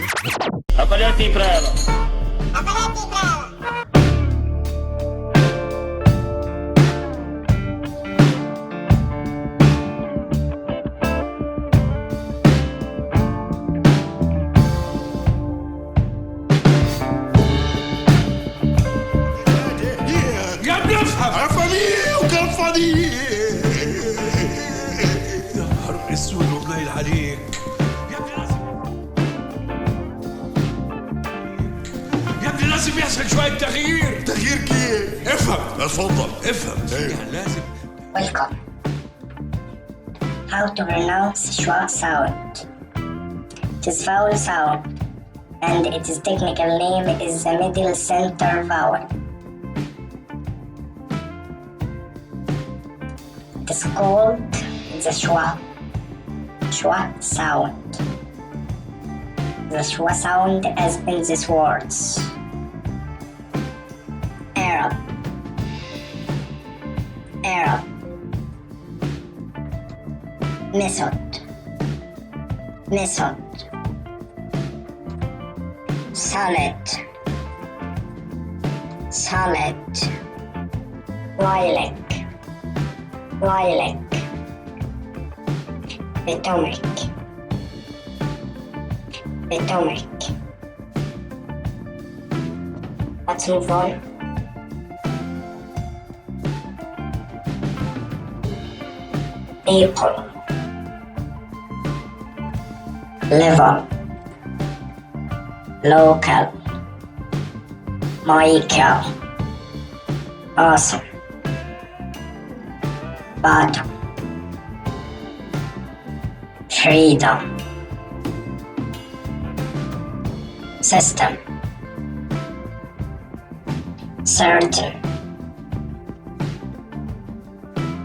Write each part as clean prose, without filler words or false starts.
Apparecchi prova. يا ابني افهم. عفني وكفني. يا نهار اسود وقليل عليك. يا ابني لازم يحصل شوية تغيير. تغيير كيف؟ افهم. اتفضل. افهم. يعني لازم. Welcome. How to pronounce Schwa sound. It is vowel sound, and its technical name is the middle center vowel. It is called the Schwa sound. The Schwa sound as in these words: Arab, method, solid, lilac, atomic. Let's move on. Apple, level, local, Michael, awesome, bottom, freedom, system, certain,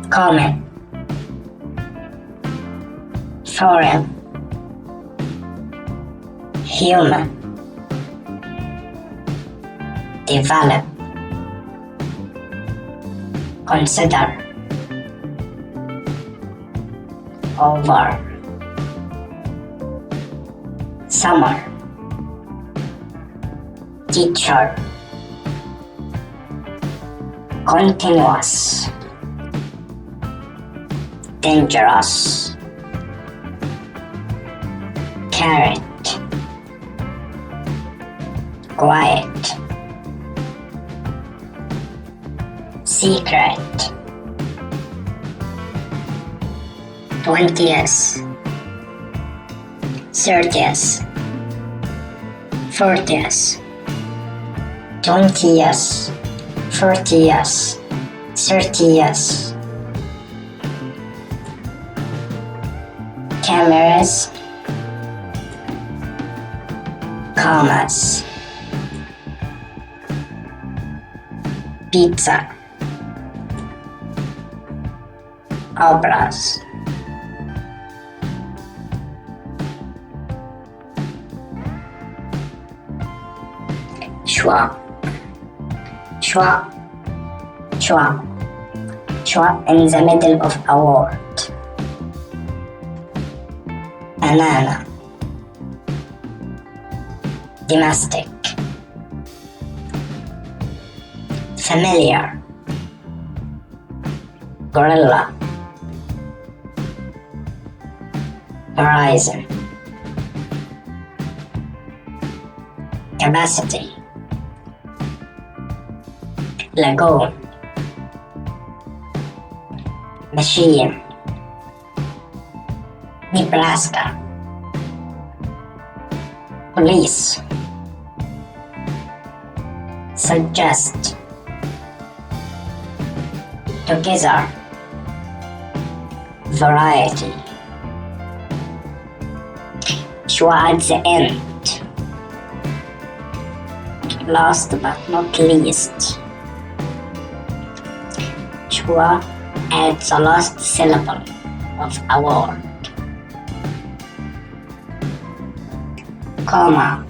common, foreign, human, develop, consider, over, summer, teacher, continuous, dangerous, carrot, quiet, secret, 20s, 30s, 40s, 20s, 40s, 30s. Cameras, commas, pizza, obras, Schwa in the middle of a word. Banana, domestic, familiar, gorilla, horizon, capacity, lagoon, machine, Nebraska, police, suggest, together, variety, Schwa at the end, last but not least, Schwa at the last syllable of a word, comma,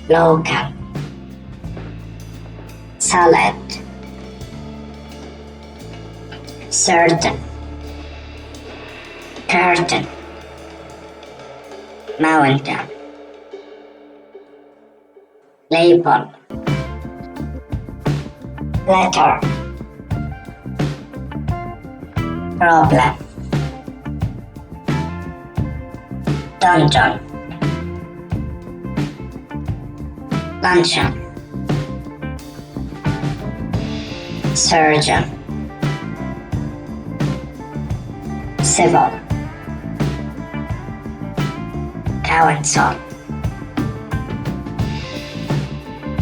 local, solid, certain, curtain, mountain, label, letter, problem, dungeon, luncheon, surgeon, civil, council,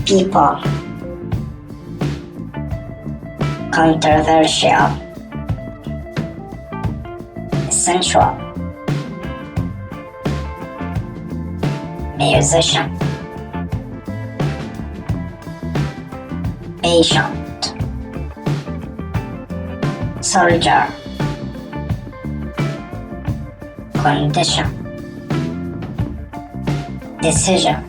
people, controversial, essential, musician, patient, soldier, condition, decision,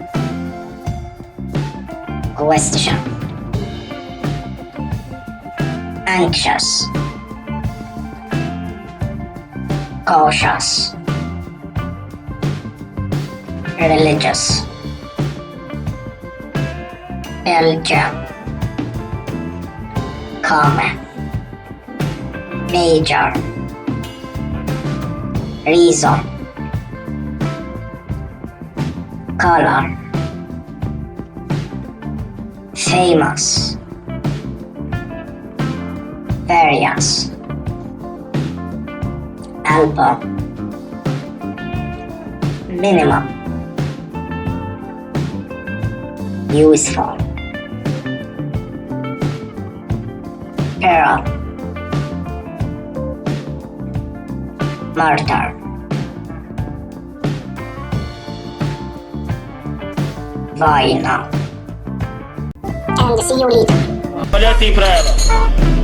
question, anxious, cautious, religious, Belgium, common, major, reason, color, famous, variance, album, minimum, useful, peril, martyr, vinyl. And see you later. Spaghetti prego.